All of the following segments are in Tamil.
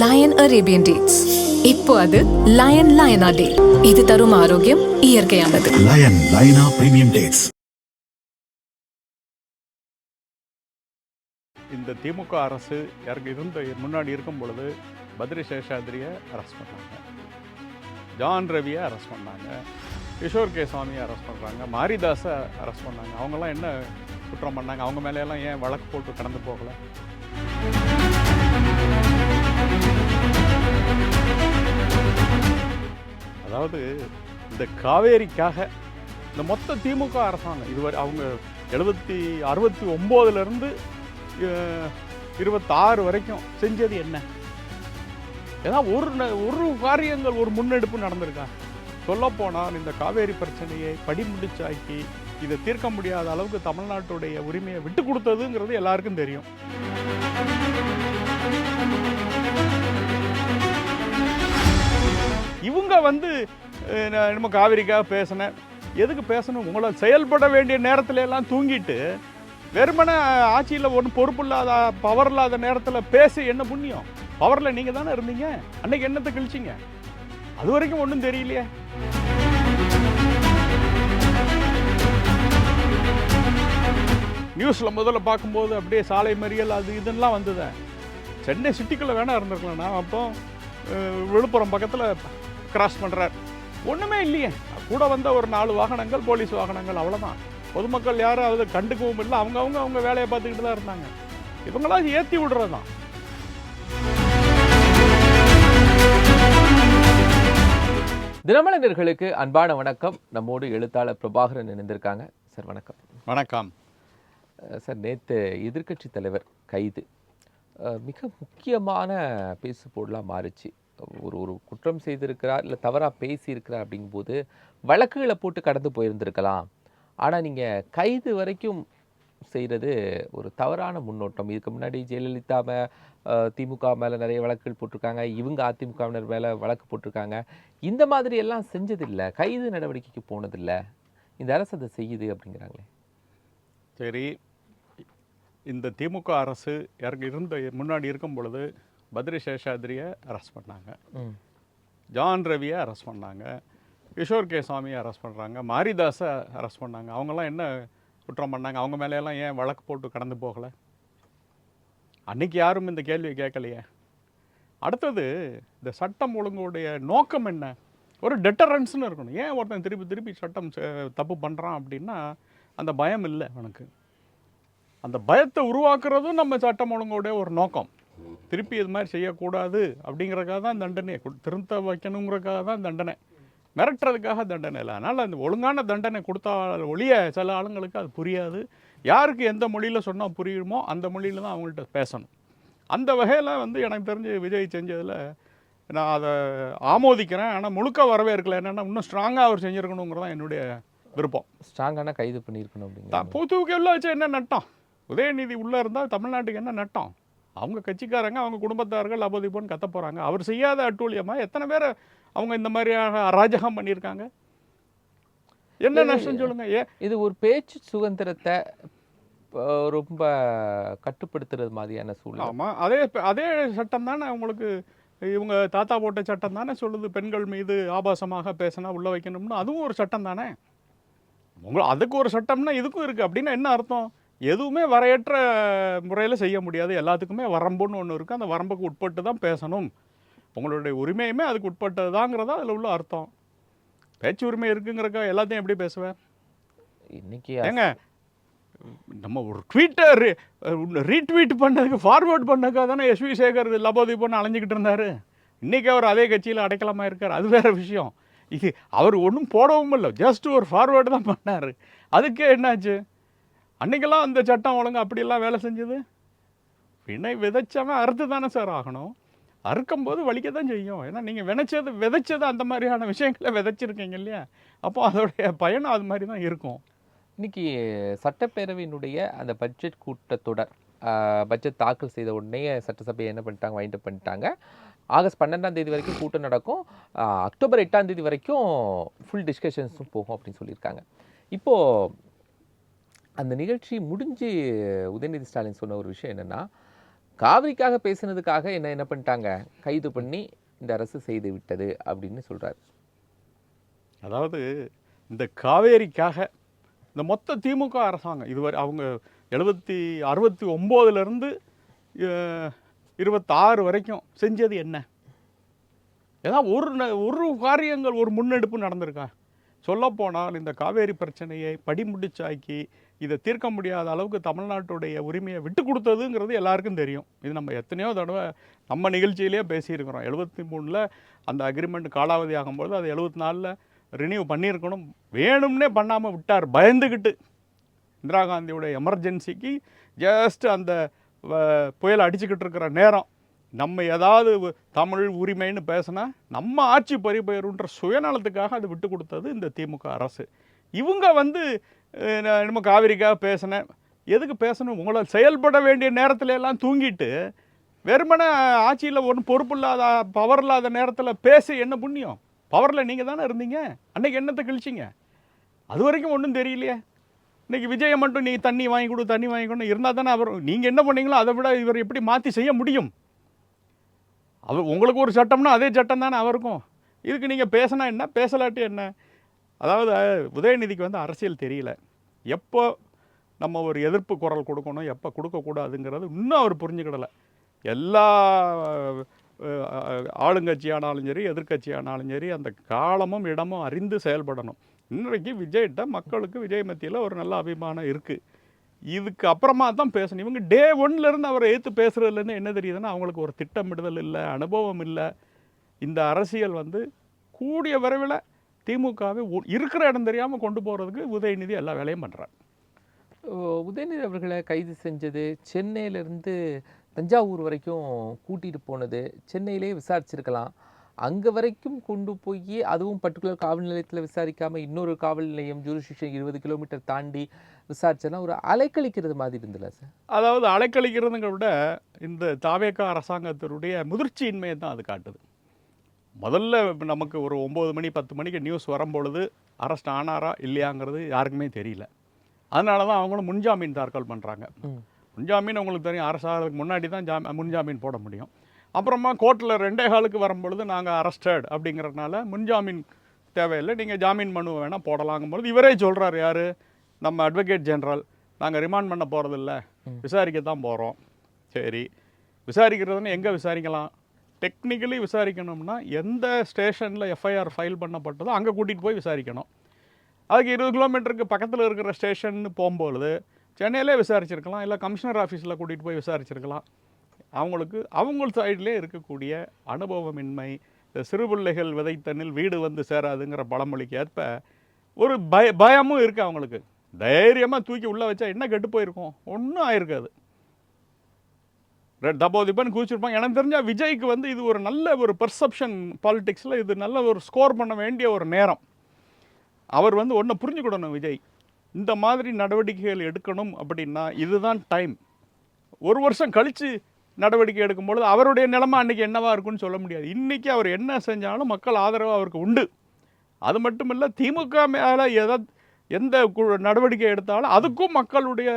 Line Arabian dates. இப்போ அது லயன் லயனா டே. இது தரும் ஆரோக்கியம் இயற்கையானது. லயன் லயனா பிரீமியம் டேட்ஸ். இந்த திமுக அரசு முன்னாடி இருக்கும் பொழுது பத்ரி சேஷாத்ரியை அரெஸ்ட் பண்ணாங்க, ஜான் ரவியை அரெஸ்ட் பண்ணாங்க, கிஷோர் கே சாமியை அரெஸ்ட் பண்ணுறாங்க, மாரிதாஸை அரெஸ்ட் பண்ணாங்க. அவங்கெல்லாம் என்ன குற்றம் பண்ணாங்க? அவங்க மேலையெல்லாம் ஏன் வழக்கு போட்டு கடந்து போகலை? அதாவது இந்த காவேரிக்காக இந்த மொத்த திமுக அரசாங்கம் இதுவரை அவங்க 69 26 வரைக்கும் செஞ்சது என்ன? ஏதாவது ஒரு காரியங்கள், ஒரு முன்னெடுப்பு நடந்திருக்கா? சொல்லப்போனால் இந்த காவேரி பிரச்சனையை படிமுடிச்சாக்கி இதை தீர்க்க முடியாத அளவுக்கு தமிழ்நாட்டுடைய உரிமையை விட்டு கொடுத்ததுங்கிறது எல்லாருக்கும் தெரியும். இவங்க நம்ம காவிரிக்காக பேசினேன். எதுக்கு பேசணும்? உங்களை செயல்பட வேண்டிய நேரத்துல எல்லாம் தூங்கிட்டு வெறுமனே ஆட்சியில் ஒன்றும் பொறுப்பு இல்லாத, பவர் இல்லாத நேரத்தில் பேசி என்ன புண்ணியம்? பவரில் நீங்கள் தானே இருந்தீங்க. அன்னைக்கு என்னத்தை கிழிச்சிங்க? அது வரைக்கும் ஒன்றும் தெரியலையே. நியூஸில் முதல்ல பார்க்கும்போது அப்படியே சாலை மறியல் அது இதெல்லாம் வந்தது. சென்னை சிட்டிக்குள்ளே வேணா இருந்திருக்கலாம். நான் அப்போ விழுப்புரம் பக்கத்தில் கிராஸ் பண்ணுறார், ஒன்றுமே இல்லையே. கூட வந்த ஒரு 4 வாகனங்கள், போலீஸ் வாகனங்கள், அவ்வளோதான். பொதுமக்கள் யாரும் அதை கண்டுக்கவும் இல்லை. அவங்க வேலையை பார்த்துக்கிட்டு தான் இருந்தாங்க. இவங்களாம் ஏற்றி விடுறது தான். தினமலர்களுக்கு அன்பான வணக்கம். நம்மோடு எழுத்தாளர் பிரபாகரன் இணைந்திருக்காங்க. சார் வணக்கம். வணக்கம் சார். நேற்று எதிர்க்கட்சி தலைவர் கைது மிக முக்கியமான பேசு பொருளாக மாறிச்சு. ஒரு குற்றம் செய்திருக்கிறார், இல்லை தவறாக பேசியிருக்கிறார் அப்படிங்கும்போது வழக்குகளை போட்டு கடந்து போயிருந்திருக்கலாம். ஆனால் நீங்கள் கைது வரைக்கும் செய்கிறது ஒரு தவறான முன்னோட்டம். இதுக்கு முன்னாடி ஜெயலலிதா திமுக மேலே நிறைய வழக்குகள் போட்டிருக்காங்க, இவங்க அதிமுகவினர் மேலே வழக்கு போட்டிருக்காங்க. இந்த மாதிரி எல்லாம் செஞ்சதில்லை, கைது நடவடிக்கைக்கு போனதில்லை. இந்த அரசு அதை செய்யுது அப்படிங்கிறாங்களே. சரி, இந்த திமுக அரசு முன்னாடி இருக்கும் பொழுது பத்ரி சேஷாத்ரியை அரெஸ்ட் பண்ணாங்க, ஜான் ரவியை அரெஸ்ட் பண்ணாங்க, கிஷோர் கே சாமியை அரெஸ்ட் பண்ணுறாங்க, மாரிதாஸை அரெஸ்ட் பண்ணாங்க. அவங்கெல்லாம் என்ன குற்றம் பண்ணாங்க? அவங்க மேலையெல்லாம் ஏன் வழக்கு போட்டு கடந்து போகலை? அன்றைக்கி யாரும் இந்த கேள்வியை கேட்கலையே. அடுத்தது, இந்த சட்டம் ஒழுங்குடைய நோக்கம் என்ன? ஒரு டெட்டரன்ஸ்னு இருக்கணும். ஏன் ஒருத்தன் திருப்பி சட்டம் தப்பு பண்ணுறான் அப்படின்னா அந்த பயம் இல்லை அவனுக்கு. அந்த பயத்தை உருவாக்குறதும் நம்ம சட்டம் ஒழுங்குடைய ஒரு நோக்கம். திருப்பி இது மாதிரி செய்யக்கூடாது அப்படிங்கிறதுக்காக தான் தண்டனை, திருத்த வைக்கணுங்கிறதுக்காக தான் தண்டனை, மிரட்டுறதுக்காக தண்டனை இல்லை. அதனால் அந்த ஒழுங்கான தண்டனை கொடுத்தா ஒழிய சில ஆளுங்களுக்கு அது புரியாது. யாருக்கு எந்த மொழியில் சொன்னால் புரியுமோ அந்த மொழியில் தான் அவங்கள்ட்ட பேசணும். அந்த வகையில் எனக்கு தெரிஞ்சு விஜய் செஞ்சதில் நான் அதை ஆமோதிக்கிறேன். ஆனால் முழுக்க வரவேற்கலை. என்னென்னா இன்னும் ஸ்ட்ராங்காக அவர் செஞ்சுருக்கணுங்கிறதான் என்னுடைய விருப்பம். ஸ்ட்ராங்கான கைது பண்ணியிருக்கணும் அப்படிங்கிற பொதுவுக்கு எல்லாம் வச்சு என்ன நட்டம்? உதயநிதி உள்ளே இருந்தால் தமிழ்நாட்டுக்கு என்ன நட்டம்? அவங்க கட்சிக்காரங்க, அவங்க குடும்பத்தார்கள் அபோதிப்போன்னு கத்த போகிறாங்க. அவர் செய்யாத அட்டூழியமாக எத்தனை பேர் அவங்க இந்த மாதிரியான அராஜகம் பண்ணியிருக்காங்க? என்ன நஷ்டம் சொல்லுங்க? இது ஒரு பேச்சு சுதந்திரத்தை ரொம்ப கட்டுப்படுத்துறது மாதிரியான சூழ்நிலை. ஆமாம், அதே சட்டம் தானே உங்களுக்கு இவங்க தாத்தா போட்ட சட்டம் தானே சொல்லுது, பெண்கள் மீது ஆபாசமாக பேசினா உள்ள வைக்கணும்னு. அதுவும் ஒரு சட்டம் தானே. அதுக்கு ஒரு சட்டம்னா இதுக்கும் இருக்குது. அப்படின்னா என்ன அர்த்தம்? எதுவுமே வரையற்ற முறையில் செய்ய முடியாது. எல்லாத்துக்குமே வரம்புன்னு ஒன்று இருக்குது. அந்த வரம்புக்கு உட்பட்டு தான் பேசணும். உங்களுடைய உரிமையுமே அதுக்கு உட்பட்டது தாங்கிறதா அதில் உள்ள அர்த்தம். பேச்சு உரிமை இருக்குங்கிறக்கா எல்லாத்தையும் எப்படி பேசுவேன்? இன்னைக்கு ஏங்க, நம்ம ஒரு ட்வீட்டை ரீட்வீட் பண்ணதுக்கு, ஃபார்வேர்ட் பண்ணதுக்காக தானே எஸ்வி சேகர் லபோதீபோன்னு அலைஞ்சிக்கிட்டு இருந்தார். இன்றைக்கி அவர் அதே கட்சியில் அடைக்கலமாக இருக்கார். அது வேறு விஷயம். இது அவர் ஒன்றும் போடவும் இல்லை, ஜஸ்ட் ஒரு ஃபார்வேர்டு தான் பண்ணார். அதுக்கே என்னாச்சு? அன்றைக்கெல்லாம் அந்த சட்டம் ஒழுங்கு அப்படியெல்லாம் வேலை செஞ்சது. வினை விதைச்சவன் அறுத்து தானே சார் ஆகணும். அறுக்கும்போது வலிக்க தான் செய்யும். ஏன்னா நீங்கள் விதைச்சது அந்த மாதிரியான விஷயங்களை விதைச்சிருக்கீங்க இல்லையா? அப்போ அதோடைய பயணம் அது மாதிரி தான் இருக்கும். இன்னைக்கு சட்டப்பேரவையினுடைய அந்த பட்ஜெட் கூட்டத்தொடர், பட்ஜெட் தாக்கல் செய்த உடனே சட்டசபையை என்ன பண்ணிட்டாங்க, வைண்ட் அப் பண்ணிட்டாங்க. ஆகஸ்ட் 12ஆம் தேதி வரைக்கும் கூட்டம் நடக்கும், அக்டோபர் 8ஆம் தேதி வரைக்கும் ஃபுல் டிஸ்கஷன்ஸும் போகும் அப்படின்னு சொல்லியிருக்காங்க. இப்போது அந்த நிகழ்ச்சி முடிஞ்சு உதயநிதி ஸ்டாலின் சொன்ன ஒரு விஷயம் என்னென்னா, காவிரிக்காக பேசுனதுக்காக என்ன பண்ணிட்டாங்க, கைது பண்ணி இந்த அரசு செய்து விட்டது அப்படின்னு சொல்றாரு. அதாவது இந்த காவேரிக்காக இந்த மொத்த திமுக அரசாங்கம் இதுவரை அவங்க 69 26 வரைக்கும் செஞ்சது என்ன? ஏதாவது ஒரு காரியங்கள், ஒரு முன்னெடுப்பு நடந்திருக்கா? சொல்லப்போனால் இந்த காவேரி பிரச்சனையை படிமுடிச்சாக்கி இதை தீர்க்க முடியாத அளவுக்கு தமிழ்நாட்டுடைய உரிமையை விட்டு கொடுத்ததுங்கிறது எல்லாருக்கும் தெரியும். இது நம்ம எத்தனையோ தடவை நம்ம நிகழ்ச்சியிலேயே பேசியிருக்கிறோம். 73 அந்த அக்ரிமெண்ட் காலாவதி ஆகும்போது அது 74 ரினியூ பண்ணியிருக்கணும். வேணும்னே பண்ணாமல் விட்டார், பயந்துக்கிட்டு. இந்திரா காந்தியோட எமர்ஜென்சிக்கு ஜஸ்ட் அந்த புயல் அடிச்சுக்கிட்டு இருக்கிற நேரம் நம்ம ஏதாவது தமிழ் உரிமைன்னு பேசினா நம்ம ஆட்சி பறிபோயிருன்ற சுயநலத்துக்காக அது விட்டு கொடுத்தது இந்த திமுக அரசு. இவங்க நம்ம காவிரிக்காக பேசினேன், எதுக்கு பேசணும்? உங்களை செயல்பட வேண்டிய நேரத்துல எல்லாம் தூங்கிட்டு வெறுமனே ஆட்சியில் ஒன்றும் பொறுப்பு இல்லாத பவர் இல்லாத நேரத்தில் பேசி என்ன புண்ணியம்? பவரில் நீங்கள் தானே இருந்தீங்க, அன்னைக்கு என்னத்தை கிழிச்சிங்க? அது வரைக்கும் ஒன்றும் தெரியலையே. இன்றைக்கி விஜயை மட்டும் நீங்கள் தண்ணி வாங்கி கொடு தண்ணி வாங்கி கொடு இருந்தால் தானே அவர் நீங்கள் என்ன பண்ணீங்களோ அதை விட இவர் எப்படி மாற்றி செய்ய முடியும்? அவர் உங்களுக்கு ஒரு சட்டம்னா அதே சட்டம் தானே அவருக்கும். இதுக்கு நீங்கள் பேசினா என்ன, பேசலாட்டி என்ன? அதாவது உதயநிதிக்கு அரசியல் தெரியல. எப்போ நம்ம ஒரு எதிர்ப்பு குரல் கொடுக்கணும், எப்போ கொடுக்கக்கூடாதுங்கிறது இன்னும் அவர் புரிஞ்சுக்கிடலை. எல்லா ஆளுங்கட்சியானாலும் சரி எதிர்கட்சியானாலும் சரி அந்த காலமும் இடமும் அறிந்து செயல்படணும். இன்றைக்கு விஜய்கிட்ட மக்களுக்கு விஜய் மத்தியில் ஒரு நல்ல அபிமானம் இருக்குது. இதுக்கு அப்புறமா தான் பேசணும். இவங்க டே 1லேருந்து அவரை ஏற்று பேசுகிறதுலேருந்து என்ன தெரியுதுன்னா அவங்களுக்கு ஒரு திட்டமிடுதல் இல்லை, அனுபவம் இல்லை. இந்த அரசியல் கூடிய விரைவில் திமுகவை இருக்கிற இடம் தெரியாமல் கொண்டு போகிறதுக்கு உதயநிதி எல்லா வேலையும் பண்ணுறார். உதயநிதி அவர்களை கைது செஞ்சது, சென்னையிலேருந்து தஞ்சாவூர் வரைக்கும் கூட்டிகிட்டு போனது, சென்னையிலே விசாரிச்சிருக்கலாம். அங்கே வரைக்கும் கொண்டு போய் அதுவும் பர்டிகுலர் காவல் நிலையத்தில் விசாரிக்காமல் இன்னொரு காவல் நிலையம் ஜூரிஸ்டிக்ஷன் 20 கிலோமீட்டர் தாண்டி விசாரிச்சேன்னா ஒரு அலைக்கழிக்கிறது மாதிரி இருந்ததில்ல சார்? அதாவது அலைக்கழிக்கிறதுங்க விட இந்த தாவேகா அரசாங்கத்தினுடைய முதிர்ச்சியின்மையை தான் அது காட்டுது. முதல்ல நமக்கு ஒரு 9 மணி 10 மணிக்கு நியூஸ் வரும்பொழுது அரெஸ்ட் ஆனாரா இல்லையாங்கிறது யாருக்குமே தெரியல. அதனால தான் அவங்களும் முன்ஜாமீன் தாக்கல் பண்ணுறாங்க. முன்ஜாமீன் உங்களுக்கு தெரியும், அரசாங்கத்துக்கு முன்னாடி தான் முன்ஜாமீன் போட முடியும். அப்புறமா கோர்ட்டில் 2.15 வரும்பொழுது நாங்கள் அரெஸ்டட் அப்படிங்கிறதுனால முன்ஜாமீன் தேவையில்லை, நீங்கள் ஜாமீன் மனு வேணால் போடலாங்கும்பொழுது இவரே சொல்கிறார், யார், நம்ம அட்வொகேட் ஜெனரல், நாங்கள் ரிமாண்ட் பண்ண போகிறதில்ல, விசாரிக்க தான் போகிறோம். சரி, விசாரிக்கிறதுன்னு எங்கே விசாரிக்கலாம்? டெக்னிக்கலி விசாரிக்கணும்னா எந்த ஸ்டேஷனில் எஃப்ஐஆர் ஃபைல் பண்ணப்பட்டதோ அங்கே கூட்டிகிட்டு போய் விசாரிக்கணும். அதுக்கு 20 கிலோமீட்டருக்கு பக்கத்தில் இருக்கிற ஸ்டேஷன் போகும்பொழுது சென்னையிலே விசாரிச்சிருக்கலாம், இல்லை கமிஷனர் ஆஃபீஸில் கூட்டிகிட்டு போய் விசாரிச்சிருக்கலாம். அவங்க சைட்லேயே இருக்கக்கூடிய அனுபவமின்மை, இந்த சிறுபிள்ளைகள் விதைத்தனில் வீடு சேராதுங்கிற பழமொழிக்கு ஏற்ப ஒரு பயமும் இருக்குது அவங்களுக்கு. தைரியமாக தூக்கி உள்ளே வச்சா என்ன கெட்டு போயிருக்கும்? ஒன்றும் ஆயிருக்காது. தபோதிப்பன்னு குதிச்சிருப்பாங்க. எனக்கு தெரிஞ்சால் விஜய்க்கு இது ஒரு நல்ல ஒரு பெர்செப்ஷன் பாலிடிக்ஸில் இது நல்ல ஒரு ஸ்கோர் பண்ண வேண்டிய ஒரு நேரம். அவர் ஒன்றை புரிஞ்சுக்கிடணும், விஜய் இந்த மாதிரி நடவடிக்கைகள் எடுக்கணும் அப்படின்னா இதுதான் டைம். ஒரு வருஷம் கழித்து நடவடிக்கை எடுக்கும்பொழுது அவருடைய நிலைமை அன்றைக்கி என்னவா இருக்குன்னு சொல்ல முடியாது. இன்றைக்கி அவர் என்ன செஞ்சாலும் மக்கள் ஆதரவு அவருக்கு உண்டு. அது மட்டும் இல்லை, திமுக மேலே எந்த நடவடிக்கை எடுத்தாலும் அதுக்கும் மக்களுடைய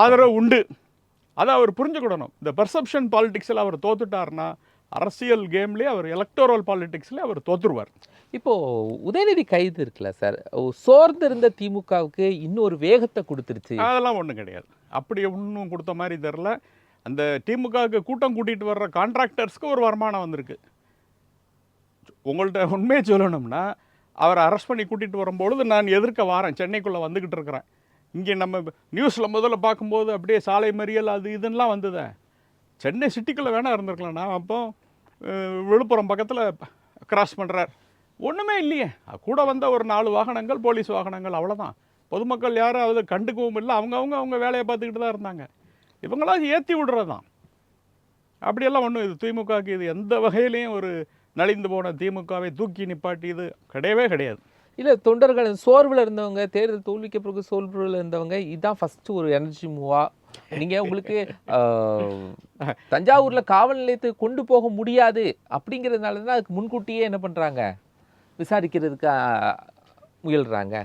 ஆதரவு உண்டு. அதை அவர் புரிஞ்சுக்கிடணும். இந்த பெர்செப்ஷன் பாலிடிக்ஸில் அவர் தோத்துட்டார்னா அரசியல் கேம்லேயே அவர் எலக்டோரல் பாலிடிக்ஸில் அவர் தோற்றுருவார். இப்போது உதயநிதி கைது இருக்குல்ல சார், சோர்ந்து இருந்த திமுகவுக்கு இன்னொரு வேகத்தை கொடுத்துருச்சு? அதெல்லாம் ஒன்றும் கிடையாது, அப்படி ஒன்றும் கொடுத்த மாதிரி தெரில. அந்த திமுகவுக்கு கூட்டம் கூட்டிகிட்டு வர்ற கான்ட்ராக்டர்ஸ்க்கு ஒரு வருமானம் வந்திருக்கு. உங்கள்கிட்ட உண்மையை சொல்லணும்னா அவரை அரெஸ்ட் பண்ணி கூட்டிகிட்டு வரும்பொழுது நான் எதிர்க்க வாரேன், சென்னைக்குள்ளே வந்துக்கிட்டு இருக்கிறேன். இங்கே நம்ம நியூஸில் முதல்ல பார்க்கும்போது அப்படியே சாலை மறியல் அது இதுன்னெலாம் வந்தது. சென்னை சிட்டிக்குள்ளே வேணால் இருந்திருக்கலாம். நான் அப்போ விழுப்புரம் பக்கத்தில் கிராஸ் பண்ணுறார், ஒன்றுமே இல்லையே. கூட வந்த ஒரு 4 வாகனங்கள், போலீஸ் வாகனங்கள், அவ்வளோதான். பொதுமக்கள் யாரும் அதை கண்டுக்கவும் இல்லை. அவங்க வேலையை பார்த்துக்கிட்டு தான் இருந்தாங்க. இவங்களாம் ஏற்றி விடுறது தான். அப்படியெல்லாம் ஒன்றும் இது திமுகவுக்கு இது எந்த வகையிலையும் ஒரு நலிந்து போன திமுகவை தூக்கி நிப்பாட்டி இது கிடையவே கிடையாது. இல்லை, தொண்டர்கள் சோர்வில் இருந்தவங்க, தேர்தல் தோல்விக்கு பிறகு சோர்வில் இருந்தவங்க, இதுதான் ஃபஸ்ட்டு ஒரு எனர்ஜி மூவா. நீங்கள் உங்களுக்கு தஞ்சாவூரில் காவல் நிலையத்துக்கு கொண்டு போக முடியாது அப்படிங்கிறதுனால தான் அதுக்கு முன்கூட்டியே என்ன பண்ணுறாங்க, விசாரிக்கிறதுக்கு முயல்கிறாங்க.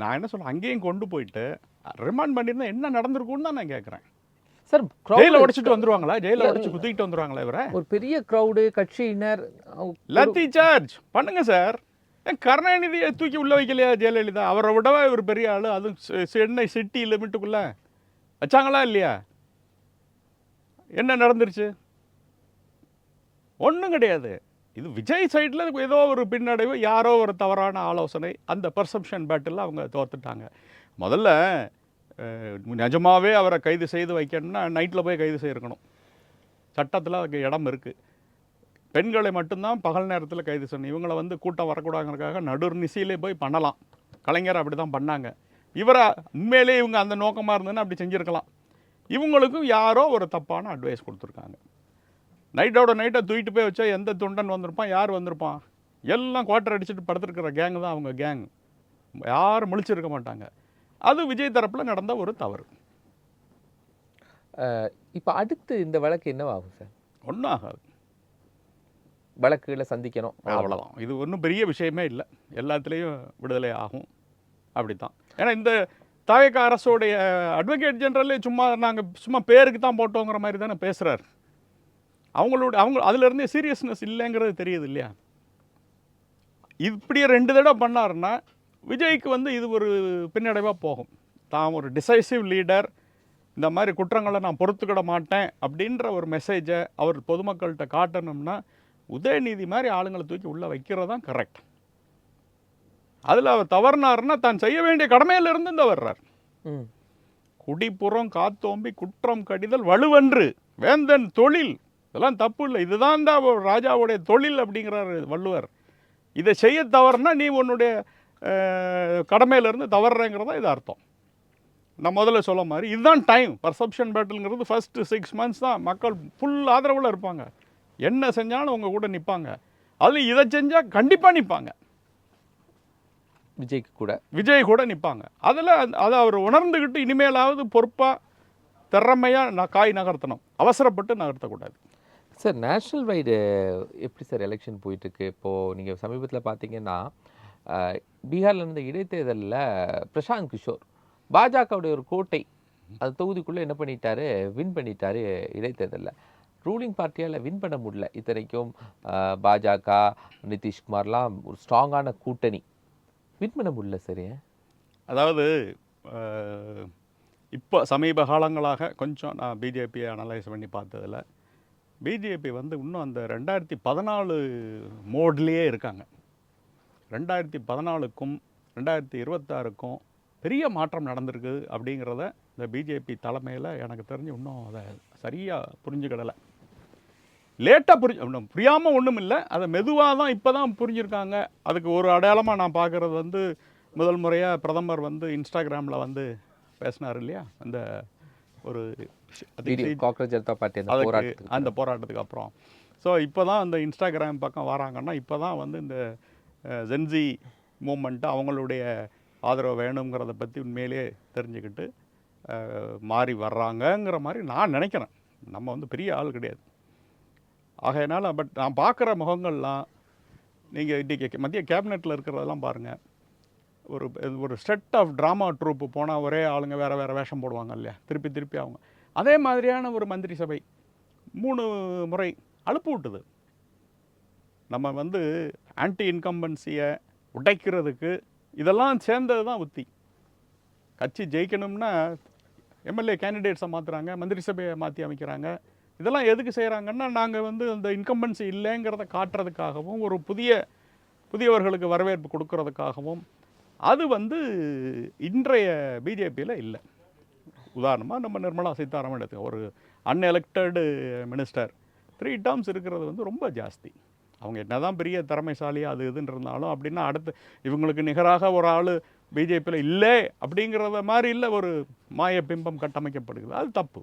நான் என்ன சொல்கிறேன், அங்கேயும் கொண்டு போயிட்டு ரிமாண்ட் பண்ணியிருந்தா என்ன நடந்திருக்குன்னு தான் நான் கேட்குறேன். சார் ஜெயில உடைச்சிட்டு வந்துருவாங்களா? ஜெயில உடைச்சு குத்திக்கிட்டு வந்துருவாங்களா இவரை? ஒரு பெரிய க்ரௌடு கட்சியினர் லத்தி சார்ஜ் பண்ணுங்க சார். கருணாநிதியை தூக்கி உள்ள வைக்கலையா ஜெயலலிதா? அவரை விடவா இவர் பெரிய ஆளு? அதுவும் சென்னை சிட்டி லிமிட்டுக்குள்ள வச்சாங்களா இல்லையா? என்ன நடந்துருச்சு? ஒன்றும் கிடையாது. இது விஜய் சைடில் ஏதோ ஒரு பின்னடைவு, யாரோ ஒரு தவறான ஆலோசனை, அந்த பர்செப்ஷன் பேட்டில் அவங்க தோத்துட்டாங்க. முதல்ல நிஜமாவே அவரை கைது செய்து வைக்கணும்னா நைட்டில் போய் கைது செய்யிருக்கணும். சட்டத்தில் அதுக்கு இடம் இருக்குது. பெண்களை மட்டும்தான் பகல் நேரத்தில் கைது செய்யணும். இவங்களை வந்து கூட்டம் வரக்கூடாதுங்கிறதுக்காக நடுநிசையிலே போய் பண்ணலாம். கலைஞர் அப்படி தான் பண்ணாங்க. இவரை உண்மையிலே இவங்க அந்த நோக்கமாக இருந்ததுன்னா அப்படி செஞ்சுருக்கலாம். இவங்களுக்கும் யாரோ ஒரு தப்பான அட்வைஸ் கொடுத்துருக்காங்க. நைட்டோட நைட்டை தூக்கிட்டு போய் வச்சா எந்த தொண்டன் வந்திருப்பான், யார் வந்திருப்பான்? எல்லாம் குவார்டர் அடிச்சுட்டு படுத்துருக்கிற கேங் தான் அவங்க கேங். யாரும் முழிச்சிருக்க மாட்டாங்க. அது விஜய் தரப்பில் நடந்த ஒரு தவறு. இப்போ அடுத்து இந்த வழக்கு என்னவாகும் சார்? ஒன்றும் ஆகாது. வழக்குகளை சந்திக்கணும், அவ்வளோதான். இது ஒன்றும் பெரிய விஷயமே இல்லை. எல்லாத்துலேயும் விடுதலை ஆகும். அப்படித்தான். ஏன்னா இந்த தாயக அரசோடைய அட்வொகேட் ஜெனரலே சும்மா பேருக்கு தான் போட்டோங்கிற மாதிரி தானே பேசுகிறார். அவங்க அதுலேருந்தே சீரியஸ்னஸ் இல்லைங்கிறது தெரியுது இல்லையா? இப்படியே 2 தடவை பண்ணாருன்னா விஜய்க்கு வந்து இது ஒரு பின்னடைவாக போகும். தான் ஒரு டிசைசிவ் லீடர், இந்த மாதிரி குற்றங்களை நான் பொறுத்துக்கிட மாட்டேன் அப்படின்ற ஒரு மெசேஜை அவர் பொதுமக்கள்கிட்ட காட்டணும்னா உதயநிதி மாதிரி ஆளுங்களை தூக்கி உள்ளே வைக்கிறது தான் கரெக்ட். அதில் அவர் தவறுனாருன்னா தான் செய்ய வேண்டிய கடமையிலிருந்து இந்த வர்றார். குடிப்புறம் காத்தோம்பி குற்றம் கடிதல் வலுவன்று வேந்தன் தொழில், இதெல்லாம் தப்பு இல்லை. இதுதான் தான் ராஜாவுடைய தொழில் அப்படிங்கிறார் வள்ளுவர். இதை செய்ய தவறுனா நீ உன்னுடைய கடமையிலேருந்து தவறுறேங்கிறதா இது அர்த்தம். நான் முதல்ல சொல்ல மாதிரி இதுதான் டைம். பர்செப்ஷன் பேட்டில்ங்கிறது ஃபஸ்ட்டு 6 months தான். மக்கள் ஃபுல் ஆதரவில் இருப்பாங்க. என்ன செஞ்சாலும் உங்கள் கூட நிற்பாங்க. அது இதை செஞ்சால் கண்டிப்பாக நிற்பாங்க. விஜய் கூட நிற்பாங்க. அதில் அதை அவர் உணர்ந்துக்கிட்டு இனிமேலாவது பொறுப்பாக திறமையாக காய் நகர்த்தணும். அவசரப்பட்டு நகர்த்தக்கூடாது. சார் நேஷ்னல் வைடு எப்படி சார் எலெக்ஷன் போயிட்டுருக்கு? இப்போது நீங்கள் சமீபத்தில் பார்த்தீங்கன்னா பீகாரில் இருந்த இடைத்தேர்தலில் பிரசாந்த் கிஷோர் பாஜகவுடைய ஒரு கோட்டை அது தொகுதிக்குள்ளே என்ன பண்ணிட்டாரு, வின் பண்ணிட்டாரு. இடைத்தேர்தலில் ரூலிங் பார்ட்டியால் வின் பண்ண முடியல. இத்தனைக்கும் பாஜக நிதிஷ்குமார்லாம் ஒரு ஸ்ட்ராங்கான கூட்டணி, வின் பண்ண முடியல. சரி, அதாவது இப்போ சமீப காலங்களாக கொஞ்சம் நான் பிஜேபியை அனலைஸ் பண்ணி பார்த்ததில் பிஜேபி வந்து இன்னும் அந்த 2014 மோட்லேயே இருக்காங்க. 2014க்கும் 2026க்கும் பெரிய மாற்றம் நடந்திருக்கு அப்படிங்கிறத இந்த பிஜேபி தலைமையில் எனக்கு தெரிஞ்சு இன்னும் அதை சரியாக புரிஞ்சுக்கிடலை. லேட்டாக புரியாமல் ஒன்றும் இல்லை, அதை மெதுவாக தான் இப்போ தான் புரிஞ்சுருக்காங்க. அதுக்கு ஒரு அடையாளமாக நான் பார்க்குறது வந்து முதல் முறையாக பிரதமர் வந்து இன்ஸ்டாகிராமில் வந்து பேசினார் இல்லையா, அந்த ஒரு அந்த போராட்டத்துக்கு அப்புறம். ஸோ இப்போ தான் அந்த இன்ஸ்டாகிராம் பக்கம் வராங்கன்னா இப்போ தான் வந்து இந்த ஜென்சி மூமெண்ட்டு அவங்களுடைய ஆதரவு வேணுங்கிறத பற்றி உண்மையிலே தெரிஞ்சுக்கிட்டு மாறி வர்றாங்கங்கிற மாதிரி நான் நினைக்கிறேன். நம்ம வந்து பெரிய ஆள் கிடையாது ஆகையினால. பட் நான் பார்க்குற முகங்கள்லாம் நீங்கள் இன்றைக்கி மத்திய கேபினெட்டில் இருக்கிறதெல்லாம் பாருங்கள். ஒரு செட் ஆஃப் ட்ராமா ட்ரூப்பு போனால் ஒரே ஆளுங்க வேறு வேறு வேஷம் போடுவாங்க இல்லையா, திருப்பி அவங்க. அதே மாதிரியான ஒரு மந்திரி சபை 3 முறை அலுப்பு விட்டுது. நம்ம வந்து ஆன்டி இன்கம்பன்சியை உடைக்கிறதுக்கு இதெல்லாம் சேர்ந்தது தான் உத்தி. கட்சி ஜெயிக்கணும்னா எம்எல்ஏ கேண்டிடேட்ஸை மாற்றுறாங்க, மந்திரி சபையை மாற்றி அமைக்கிறாங்க. இதெல்லாம் எதுக்கு செய்கிறாங்கன்னா நாங்கள் வந்து அந்த இன்கம்பன்சி இல்லைங்கிறத காட்டுறதுக்காகவும் ஒரு புதியவர்களுக்கு வரவேற்பு கொடுக்கறதுக்காகவும். அது வந்து இன்றைய பிஜேபியில் இல்லை. உதாரணமாக நம்ம நிர்மலா சீதாராமன் எடுத்துக்க, ஒரு அன்எலெக்டடு மினிஸ்டர் 3 terms இருக்கிறது வந்து ரொம்ப ஜாஸ்தி. அவங்க என்ன தான் பெரிய திறமைசாலியாக அது இதுன்னு இருந்தாலும் அப்படின்னா அடுத்து இவங்களுக்கு நிகராக ஒரு ஆள் பிஜேபியில் இல்லை அப்படிங்கிறத மாதிரி இல்லை, ஒரு மாய பிம்பம் கட்டமைக்கப்படுகிறது. அது தப்பு.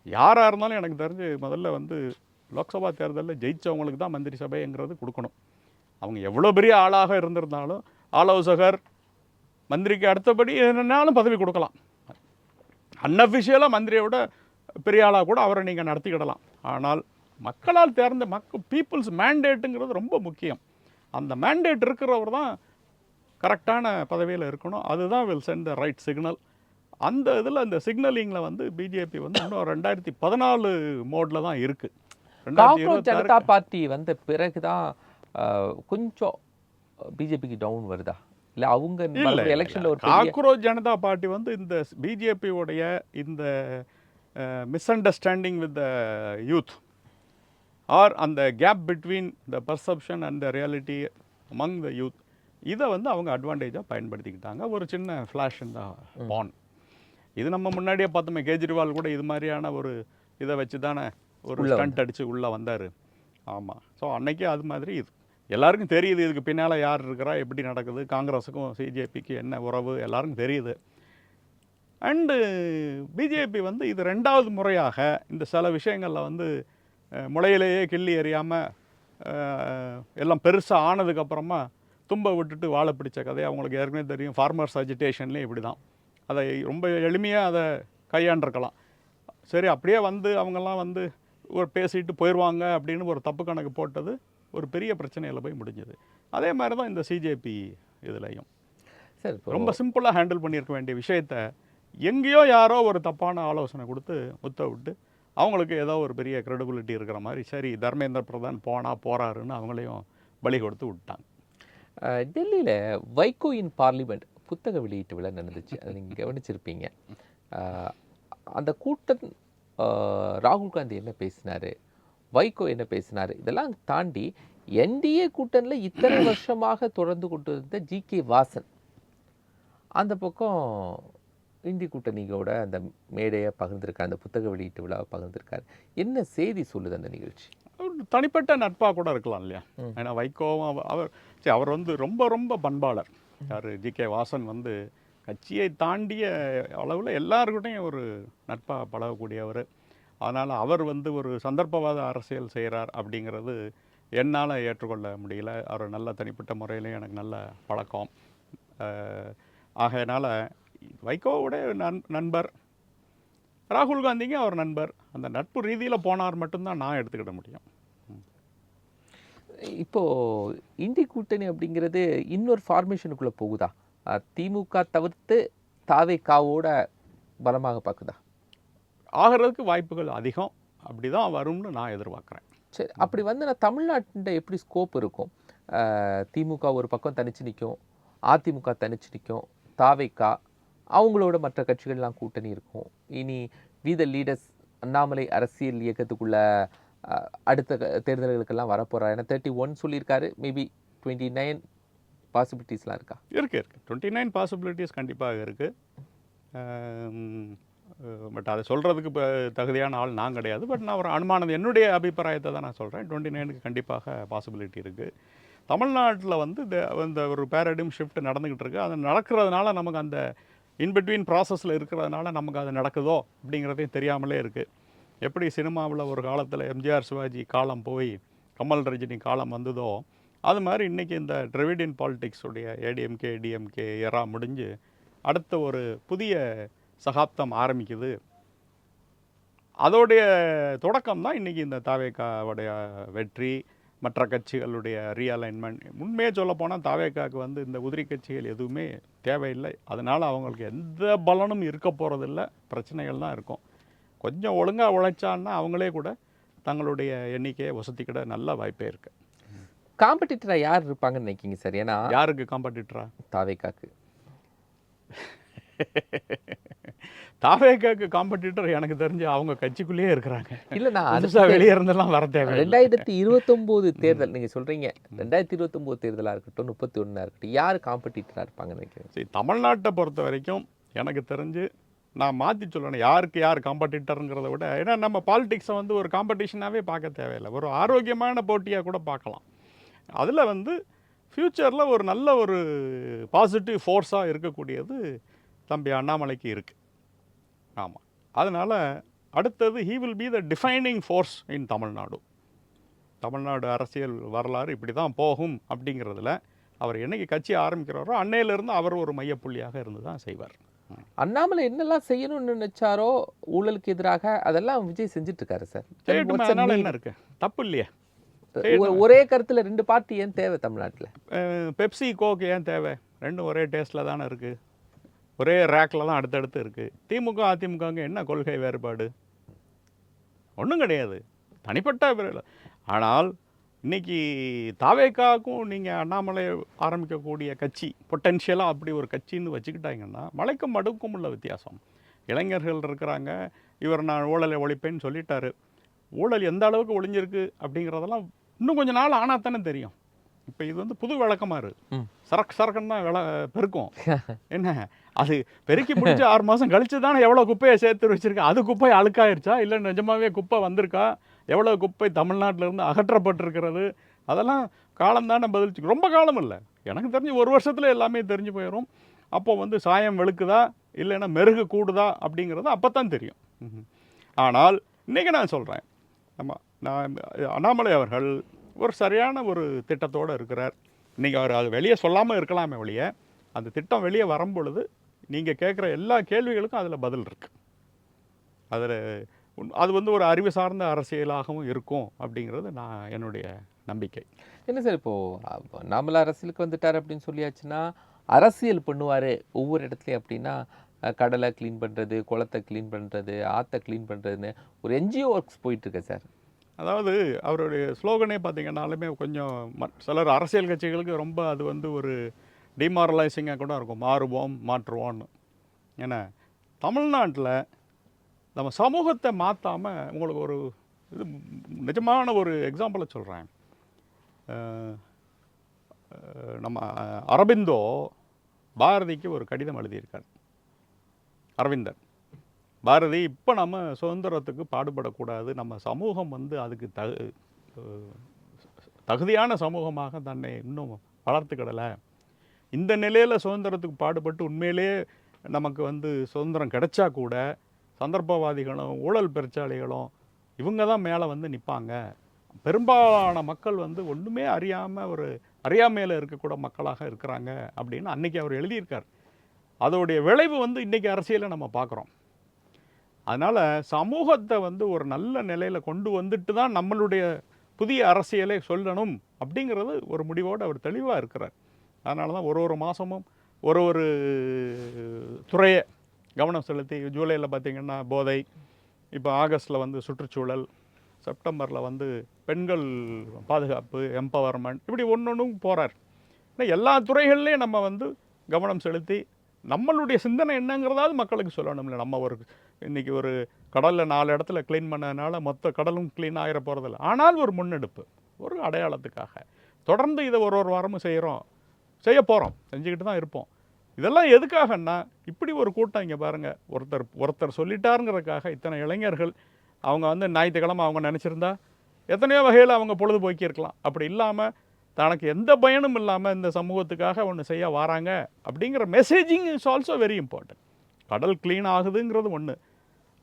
யாராக இருந்தாலும் எனக்கு தெரிஞ்சு முதல்ல வந்து லோக்சபா தேர்தலில் ஜெயித்தவங்களுக்கு தான் மந்திரி சபைங்கிறது கொடுக்கணும். அவங்க எவ்வளோ பெரிய ஆளாக இருந்திருந்தாலும் ஆலோசகர் மந்திரிக்கு அடுத்தபடி என்னன்னாலும் பதவி கொடுக்கலாம். அன்அஃபிஷியலாக மந்திரியோட பெரிய ஆளாக கூட அவரை நீங்கள் நடத்திக்கிடலாம். ஆனால் மக்களால் தேர்ந்த பீப்புள்ஸ் மேண்டேட்டுங்கிறது ரொம்ப முக்கியம். அந்த மேண்டேட் இருக்கிறவர் தான் கரெக்டான பதவியில் இருக்கணும். அதுதான் will send the right signal. அந்த இதில் அந்த சிக்னலிங்கில் வந்து பிஜேபி வந்து இன்னும் 2014 மோடில் தான் இருக்குது. காக்ரோச் ஜனதா பார்ட்டி வந்த பிறகு தான் கொஞ்சம் பிஜேபிக்கு டவுன் வருதா? இல்லை அவங்க எலெக்ஷனில் ஒரு காக்ரோச் ஜனதா பார்ட்டி வந்து இந்த பிஜேபியோடைய இந்த misunderstanding with the youth or அந்த gap between the perception and the reality among the youth, இதை வந்து அவங்க அட்வான்டேஜாக பயன்படுத்திக்கிட்டாங்க. ஒரு சின்ன ஃப்ளாஷ் இந்த பான் இது நம்ம முன்னாடியே பார்த்தோமே, கேஜ்ரிவால் கூட இது மாதிரியான ஒரு இதை வச்சு தானே ஒரு ஸ்டண்ட் அடித்து உள்ளே வந்தார். ஆமாம். ஸோ அன்னைக்கு அது மாதிரி இது எல்லாருக்கும் தெரியுது, இதுக்கு பின்னால் யார் இருக்கிறா, எப்படி நடக்குது, காங்கிரஸுக்கும் சிஜேபிக்கு என்ன உறவு எல்லாருக்கும் தெரியுது. அண்டு பிஜேபி வந்து இது 2வது முறையாக இந்த சில விஷயங்களில் வந்து முளையிலேயே கிள்ளி எறியாமல் எல்லாம் பெருசாக ஆனதுக்கப்புறமா தும்ப விட்டுட்டு வாழை பிடிச்ச கதை அவங்களுக்கு ஏற்கனவே தெரியும். ஃபார்மர்ஸ் அஜிடேஷன்லேயும் இப்படி தான், அதை ரொம்ப எளிமையாக அதை கையாண்டிருக்கலாம். சரி அப்படியே வந்து அவங்கெல்லாம் வந்து ஒரு பேசிட்டு போயிடுவாங்க அப்படின்னு ஒரு தப்பு கணக்கு போட்டது ஒரு பெரிய பிரச்சனையில் போய் முடிஞ்சது. அதே மாதிரி தான் இந்த சிஜேபி இதுலையும் சரி ரொம்ப சிம்பிளாக ஹேண்டில் பண்ணியிருக்க வேண்டிய விஷயத்த எங்கேயோ யாரோ ஒரு தப்பான ஆலோசனை கொடுத்து முத்த விட்டு அவங்களுக்கு ஏதோ ஒரு பெரிய க்ரெடிபிலிட்டி இருக்கிற மாதிரி சரி தர்மேந்திர பிரதான் போகிறாருன்னு அவங்களையும் பலி கொடுத்து விட்டாங்க. டெல்லியில் வைகோ இன் பார்லிமெண்ட் புத்தக வெளியீட்டு விழா நடந்துச்சு, அதை நீங்கள் கவனிச்சிருப்பீங்க. அந்த கூட்டம் ராகுல் காந்தி என்ன பேசினார், வைகோ என்ன பேசினார், இதெல்லாம் தாண்டி என்டிஏ கூட்டணியில் இத்தனை வருஷமாக தொடர்ந்து கொண்டு இருந்த ஜி.கே. வாசன் அந்த பக்கம் இந்தி கூட்டணியோட அந்த மேடையை பகிர்ந்திருக்கார், அந்த புத்தக வெளியீட்டு விழாவை பகிர்ந்திருக்கார். என்ன செய்தி சொல்லுது அந்த நிகழ்ச்சி? தனிப்பட்ட நட்பாக கூட இருக்கலாம் இல்லையா? ஏன்னா வைகோவும் அவர் வந்து ரொம்ப ரொம்ப பண்பாளர். யார் ஜி.கே. வாசன் வந்து கட்சியை தாண்டிய அளவில் எல்லாருக்கிட்டையும் ஒரு நட்பாக பழகக்கூடியவர். அதனால் அவர் வந்து ஒரு சந்தர்ப்பவாத அரசியல் செய்கிறார் அப்படிங்கிறது என்னால் ஏற்றுக்கொள்ள முடியல. அவர் நல்ல தனிப்பட்ட முறையிலையும் எனக்கு நல்ல பழக்கம். ஆகையினால் வைகோவோட நண்பர், ராகுல் காந்திக்கும் அவர் நண்பர். அந்த நட்பு ரீதியில் போனார் மட்டும்தான் நான் எடுத்துக்கிட முடியும். இப்போது இந்தி கூட்டணி அப்படிங்கிறது இன்னொரு ஃபார்மேஷனுக்குள்ளே போகுதா? திமுக தவிர்த்து தாவேகாவோட பலமாக பார்க்குதா? ஆகிறதுக்கு வாய்ப்புகள் அதிகம். அப்படி தான் வரும்னு நான் எதிர்பார்க்குறேன். சரி, அப்படி வந்து நான் தமிழ்நாட்டில் எப்படி ஸ்கோப் இருக்கும்? திமுக ஒரு பக்கம் தனிச்சு நிற்கும், அதிமுக தனிச்சு நிற்கும், தாவேகா அவங்களோட மற்ற கட்சிகள்லாம் கூட்டணி இருக்கும். இனி வி த லீடர்ஸ் அண்ணாமலை அரசியல் இயக்கத்துக்குள்ள அடுத்த தேர்தல்களுக்கெல்லாம் வரப்போகிறார். ஏன்னா 31 சொல்லியிருக்காரு, மேபி 29 பாசிபிலிட்டிஸ்லாம் இருக்கா? இருக்குது 29 பாசிபிலிட்டிஸ் கண்டிப்பாக இருக்குது. பட் அதை சொல்கிறதுக்கு இப்போ தகுதியான ஆள் நான் கிடையாது. பட் நான் ஒரு அனுமானம், என்னுடைய அபிப்பிராயத்தை தான் நான் சொல்கிறேன். 29க்கு கண்டிப்பாக பாசிபிலிட்டி இருக்குது. தமிழ்நாட்டில் வந்து இந்த ஒரு பேரடைம் ஷிஃப்ட் நடந்துக்கிட்டு இருக்குது. அது நடக்கிறதுனால நமக்கு அந்த இன்பிட்வீன் ப்ராசஸில் இருக்கிறதுனால நமக்கு அது நடக்குதோ அப்படிங்கிறதையும் தெரியாமலே இருக்குது. எப்படி சினிமாவில் ஒரு காலத்தில் எம்ஜிஆர் சிவாஜி காலம் போய் கமல் ரஜினி காலம் வந்ததோ, அது மாதிரி இன்றைக்கி இந்த டிராவிடியன் பாலிடிக்ஸுடைய ஏடிஎம்கே டிஎம்கே எரா முடிஞ்சு அடுத்த ஒரு புதிய சகாப்தம் ஆரம்பிக்குது. அதோடைய தொடக்கம் தான் இன்றைக்கி இந்த தாவேகாவுடைய வெற்றி, மற்ற கட்சிகளுடைய ரீஅலைன்மெண்ட். உண்மையே சொல்லப்போனால் தாவேகாவுக்கு வந்து இந்த உதிரி கட்சிகள் எதுவுமே தேவையில்லை. அதனால் அவங்களுக்கு எந்த பலனும் இருக்க போகிறதில்ல, பிரச்சனைகள் தான் இருக்கும். கொஞ்சம் ஒழுங்காக உழைச்சான்னா அவங்களே கூட தங்களுடைய எண்ணிக்கையை வசதிக்கிட நல்ல வாய்ப்பே இருக்குது. காம்படிட்டராக யார் இருப்பாங்கன்னு நினைக்கிங்க சார்? ஏன்னா யாருக்கு காம்படிட்டரா? தாவேகாக்கு. தாவேகாக்கு காம்படிட்டர் எனக்கு தெரிஞ்சு அவங்க கட்சிக்குள்ளேயே இருக்கிறாங்க. இல்லை, நான் அதுதான் வெளியே இருந்தெல்லாம் வர தேவை. 2029 தேர்தல் நீங்கள் சொல்கிறீங்க, 2029 தேர்தலாக இருக்கட்டும், 31 இருக்கட்டும், யார் காம்படிட்டராக இருப்பாங்கன்னு நினைக்கிறேன்? சரி, தமிழ்நாட்டை பொறுத்த வரைக்கும் எனக்கு தெரிஞ்சு நான் மாற்றி சொல்லணும், யாருக்கு யார் காம்படிட்டருங்கிறத விட. ஏன்னா நம்ம பாலிடிக்ஸை வந்து ஒரு காம்படிஷனாகவே பார்க்க தேவையில்லை, ஒரு ஆரோக்கியமான போட்டியாக கூட பார்க்கலாம். அதில் வந்து ஃப்யூச்சரில் ஒரு நல்ல ஒரு பாசிட்டிவ் ஃபோர்ஸாக இருக்கக்கூடியது தம்பி அண்ணாமலைக்கு இருக்குது. ஆமாம், அதனால் அடுத்தது he will be the defining force இன் தமிழ்நாடு. தமிழ்நாடு அரசியல் வரலாறு இப்படி தான் போகும் அப்படிங்கிறதுல அவர் என்னைக்கு கட்சி ஆரம்பிக்கிறாரோ அன்னையிலிருந்து அவர் ஒரு மையப்புள்ளியாக இருந்து தான் செய்வார். அண்ணாமலை என்னெல்லாம் செய்யணும்னு நினைச்சாரோ ஊழலுக்கு எதிராக அதெல்லாம் விஜய் செஞ்சுட்டு இருக்காரு சார். அதனால என்ன இருக்கு, தப்பு இல்லையா? ஒரே கருத்துல 2 பார்ட்டி ஏன் தேவை தமிழ்நாட்டில்? பெப்சி கோக் ஏன் தேவை? ரெண்டும் ஒரே டேஸ்ட்டில் தானே இருக்குது. ஒரே ரேக்கில் தான் அடுத்தடுத்து இருக்குது. திமுக அதிமுகங்க என்ன கொள்கை வேறுபாடு? ஒன்றும் கிடையாது, தனிப்பட்ட. ஆனால் இன்னைக்கு தாவேக்காவுக்கும் நீங்கள் அண்ணாமலை ஆரம்பிக்கக்கூடிய கட்சி பொட்டென்ஷியலாக அப்படி ஒரு கட்சின்னு வச்சுக்கிட்டாங்கன்னா மலைக்கும் மடுக்கும் உள்ள வித்தியாசம். இளைஞர்கள் இருக்கிறாங்க, இவர் நான் ஊழலை ஒழிப்பேன்னு சொல்லிட்டாரு. ஊழல் எந்த அளவுக்கு ஒழிஞ்சிருக்கு அப்படிங்கிறதெல்லாம் இன்னும் கொஞ்சம் நாள் ஆனால் தானே தெரியும். இப்போ இது வந்து புது விளக்கமாக இருக்குது. சரக்குன்னு தான் பெருக்கும். என்ன அது பெருக்கி முடிச்சு 6 மாதம் கழிச்சு தானே எவ்வளோ குப்பையை சேர்த்து வச்சுருக்கேன். அது குப்பை அழுக்காயிருச்சா இல்லை நிஜமாகவே குப்பை வந்திருக்கா, எவ்வளோ குப்பை தமிழ்நாட்டிலேருந்து அகற்றப்பட்டிருக்கிறது, அதெல்லாம் காலம் தானே பதில். ரொம்ப காலம் இல்லை, எனக்கு தெரிஞ்சு 1 வருஷத்தில் எல்லாமே தெரிஞ்சு போயிடும். அப்போது வந்து சாயம் வெளுக்குதா இல்லைன்னா மெருகு கூடுதா அப்படிங்கிறது அப்போ தான் தெரியும். ஆனால் இன்றைக்கி நான் சொல்கிறேன், நான் அண்ணாமலை அவர்கள் ஒரு சரியான ஒரு திட்டத்தோடு இருக்கிறார். இன்றைக்கி அவர் அது வெளியே சொல்லாமல் இருக்கலாமே ஒழிய, அந்த திட்டம் வெளியே வரும்பொழுது நீங்கள் கேட்குற எல்லா கேள்விகளுக்கும் அதில் பதில் இருக்குது. அது வந்து ஒரு அறிவு சார்ந்த அரசியலாகவும் இருக்கும் அப்படிங்கிறது நான் என்னுடைய நம்பிக்கை. என்ன சார், இப்போது நாமள அரசியலுக்கு வந்துட்டார் அப்படின்னு சொல்லியாச்சுன்னா அரசியல் பண்ணுவார் ஒவ்வொரு இடத்துலையும் அப்படின்னா, கடலை க்ளீன் பண்ணுறது, குளத்தை க்ளீன் பண்ணுறது, ஆற்றை க்ளீன் பண்ணுறதுன்னு ஒரு என்ஜிஓ ஒர்க்ஸ் போயிட்டுருக்கு சார். அதாவது அவருடைய ஸ்லோகனே பார்த்திங்கனாலுமே கொஞ்சம் சிலர் அரசியல் கட்சிகளுக்கு ரொம்ப அது வந்து ஒரு டிமாரலைசிங்காக கூட இருக்கும், மாறுவோம் மாற்றுவோன்னு. ஏன்னா தமிழ்நாட்டில் நம்ம சமூகத்தை மாற்றாமல் உங்களுக்கு ஒரு இது நிஜமான ஒரு எக்ஸாம்பிளை சொல்கிறேன். நம்ம அரபிந்தோ பாரதிக்கு ஒரு கடிதம் எழுதியிருக்கார். அரவிந்தர் பாரதி, இப்போ நம்ம சுதந்திரத்துக்கு பாடுபடக்கூடாது, நம்ம சமூகம் வந்து அதுக்கு தகுதியான சமூகமாக தன்னை இன்னும் வளர்த்துக்கிடலை, இந்த நிலையில் சுதந்திரத்துக்கு பாடுபட்டு உண்மையிலே நமக்கு வந்து சுதந்திரம் கிடைச்சா கூட சந்தர்ப்பவாதிகளும் ஊழல் பெருச்சாளிகளும் இவங்க தான் மேலே வந்து நிற்பாங்க, பெரும்பாலான மக்கள் வந்து ஒன்றுமே அறியாமல் ஒரு அறியாமையில் இருக்கக்கூட மக்களாக இருக்கிறாங்க அப்படின்னு அன்றைக்கி அவர் எழுதியிருக்கார். அதோடைய விளைவு வந்து இன்றைக்கி அரசியலை நம்ம பார்க்குறோம். அதனால் சமூகத்தை வந்து ஒரு நல்ல நிலையில் கொண்டு வந்துட்டு தான் நம்மளுடைய புதிய அரசியலை சொல்லணும் அப்படிங்கிறது ஒரு முடிவோடு அவர் தெளிவாக இருக்கிறார். அதனால தான் ஒரு மாதமும் ஒரு துறையை கவனம் செலுத்தி, ஜூலையில் பார்த்திங்கன்னா போதை, இப்போ ஆகஸ்ட்டில் வந்து சுற்றுச்சூழல், செப்டம்பரில் வந்து பெண்கள் பாதுகாப்பு எம்பவர்மெண்ட், இப்படி ஒன்றும் போகிறார். ஆனால் எல்லா துறைகள்லேயும் நம்ம வந்து கவனம் செலுத்தி நம்மளுடைய சிந்தனை என்னங்கிறதாவது மக்களுக்கு சொல்லணும்ல. நம்ம இன்றைக்கி ஒரு கடலில் 4 இடத்துல க்ளீன் பண்ணதுனால மொத்த கடலும் க்ளீன் ஆகிட போகிறதில்ல. ஆனால் ஒரு முன்னெடுப்பு, ஒரு அடையாளத்துக்காக தொடர்ந்து இதை ஒரு வாரமும் செய்ய போகிறோம், செஞ்சுக்கிட்டு தான் இருப்போம். இதெல்லாம் எதுக்காகன்னா, இப்படி ஒரு கூட்டம் இங்கே பாருங்கள், ஒருத்தர் சொல்லிட்டாருங்கிறதுக்காக இத்தனை இளைஞர்கள் அவங்க வந்து ஞாயிற்றுக்கிழமை அவங்க நினச்சிருந்தா எத்தனையோ வகையில் அவங்க பொழுதுபோக்கியிருக்கலாம். அப்படி இல்லாமல் தனக்கு எந்த பயனும் இல்லாமல் இந்த சமூகத்துக்காக ஒன்று செய்ய வராங்க அப்படிங்கிற messaging is also very important. கடல் க்ளீன் ஆகுதுங்கிறது ஒன்று.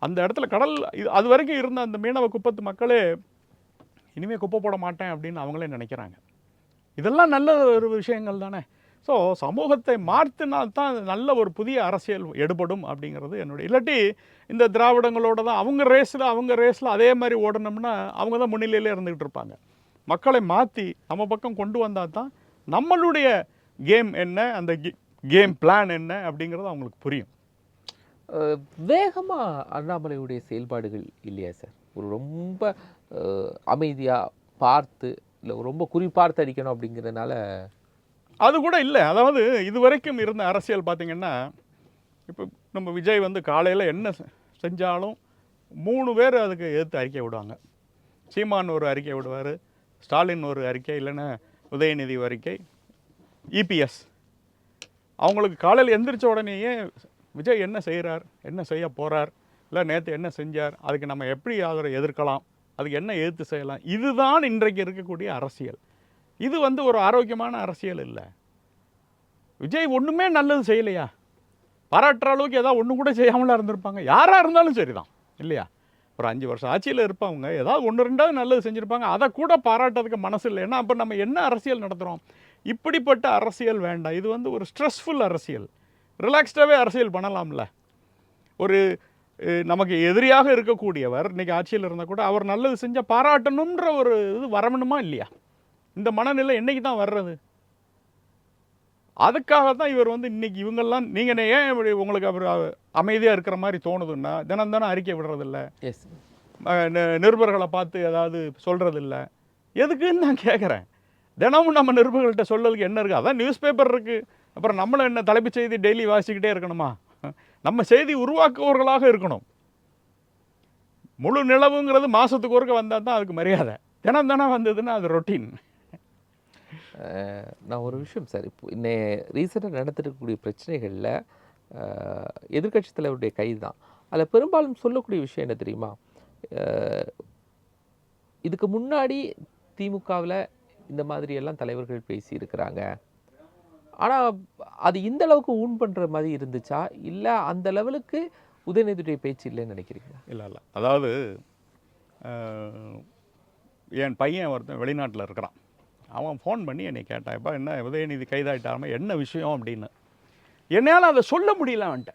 அந்த இடத்துல கடல் அது வரைக்கும் இருந்த அந்த மீனவ குப்பத்து மக்களே இனிமேல் குப்பை போட மாட்டேன் அப்படின்னு அவங்களே நினைக்கிறாங்க. இதெல்லாம் நல்ல ஒரு விஷயங்கள் தானே. ஸோ சமூகத்தை மாற்றினால்தான் நல்ல ஒரு புதிய அரசியல் எடுபடும் அப்படிங்கிறது என்னுடைய. இல்லாட்டி இந்த திராவிடங்களோட தான் அவங்க ரேஸில் அதே மாதிரி ஓடணும்னா அவங்க தான் முன்னிலையிலே இருந்துக்கிட்டு இருப்பாங்க. மக்களை மாற்றி நம்ம பக்கம் கொண்டு வந்தால் தான் நம்மளுடைய கேம் என்ன, அந்த கேம் பிளான் என்ன அப்படிங்கிறது அவங்களுக்கு புரியும். வேகமாக அண்ணாமலையுடைய செயல்பாடுகள் இல்லையா சார்? ஒரு ரொம்ப அமைதியாக பார்த்து, இல்லை ரொம்ப குறிப்பார்த்து அடிக்கணும் அப்படிங்கிறதுனால அது கூட இல்லை. அதாவது இது வரைக்கும் இருந்த அரசியல் பார்த்திங்கன்னா, இப்போ நம்ம விஜய் வந்து காலையில் என்ன செஞ்சாலும் 3 பேர் அதுக்கு எதிர்த்து அறிக்கை விடுவாங்க. சீமான் ஒரு அறிக்கை விடுவார், ஸ்டாலின் ஒரு அறிக்கை, இல்லைன்னா உதயநிதி அறிக்கை, இபிஎஸ். அவங்களுக்கு காலையில் எந்திரிச்ச உடனேயே விஜய் என்ன செய்கிறார், என்ன செய்ய போகிறார், இல்லை நேற்று என்ன செஞ்சார், அதுக்கு நம்ம எப்படி அவரை எதிர்க்கலாம், அதுக்கு என்ன எதிர்த்து செய்யலாம், இதுதான் இன்றைக்கு இருக்கக்கூடிய அரசியல். இது வந்து ஒரு ஆரோக்கியமான அரசியல் இல்லை. விஜய் ஒன்றுமே நல்லது செய்யலையா, பாராட்டுற அளவுக்கு ஏதாவது ஒன்று கூட செய்யாமலாம் இருந்திருப்பாங்க. யாராக இருந்தாலும் சரி தான் இல்லையா. ஒரு 5 வருஷம் ஆட்சியில் இருப்பவங்க ஏதாவது 1-2 நல்லது செஞ்சுருப்பாங்க, அதை கூட பாராட்டுறதுக்கு மனசு இல்லை. ஏன்னா அப்போ நம்ம என்ன அரசியல் நடத்துகிறோம்? இப்படிப்பட்ட அரசியல் வேண்டாம். இது வந்து ஒரு ஸ்ட்ரெஸ்ஃபுல் அரசியல். ரிலாக்ஸ்டாகவே அரசியல் பண்ணலாம்ல. ஒரு நமக்கு எதிரியாக இருக்கக்கூடியவர் இன்றைக்கி ஆட்சியில் இருந்தால் கூட அவர் நல்லது செஞ்சால் பாராட்டணுன்ற ஒரு இது வரணுமா இல்லையா? இந்த மனநிலை என்றைக்கு தான் வர்றது? அதுக்காக தான் இவர் வந்து இன்னைக்கு இவங்கெல்லாம் நீங்கள் ஏன் இப்படி உங்களுக்கு அவர் அமைதியாக இருக்கிற மாதிரி தோணுதுன்னா தினம் தினம் அறிக்கை விடுறதில்ல, எஸ். நிருபர்களை பார்த்து ஏதாவது சொல்கிறதில்ல, எதுக்குன்னு நான் கேட்குறேன். தினமும் நம்ம நிருபர்கள்ட்ட சொல்லதுக்கு என்ன இருக்குது? அதான் நியூஸ் பேப்பர் இருக்குது. அப்புறம் நம்மளும் என்ன தலைப்புச் செய்தி டெய்லி வாசிக்கிட்டே இருக்கணுமா? நம்ம செய்தி உருவாக்குவவர்களாக இருக்கணும். முழு நிலவுங்கிறது மாதத்துக்கு ஒருக்க வந்தால் தான் அதுக்கு மரியாதை. தினம் தினம் வந்ததுன்னா அது ரொட்டீன். நான் ஒரு விஷயம் சார், இப்போ ரீசெண்டாக நடந்துருக்கக்கூடிய பிரச்சனைகளில் எதிர்க்கட்சி தலைவருடைய கைது தான். அதில் பெரும்பாலும் சொல்லக்கூடிய விஷயம் என்ன தெரியுமா? இதுக்கு முன்னாடி திமுகவில் இந்த மாதிரியெல்லாம் தலைவர்கள் பேசியிருக்கிறாங்க, ஆனால் அது இந்த அளவுக்கு ஊன் பண்ணுற மாதிரி இருந்துச்சா, இல்லை அந்த லெவலுக்கு உதயநிதியுடைய பேச்சு இல்லைன்னு நினைக்கிறீங்களா? இல்லை, அதாவது என் பையன் ஒருத்தன் வெளிநாட்டில் இருக்கிறான். அவன் ஃபோன் பண்ணி என்னை கேட்டான், இப்போ என்ன உதயநிதி கைதாயிட்டாம என்ன விஷயம் அப்படின்னு. என்னால் அதை சொல்ல முடியல அவன்கிட்ட.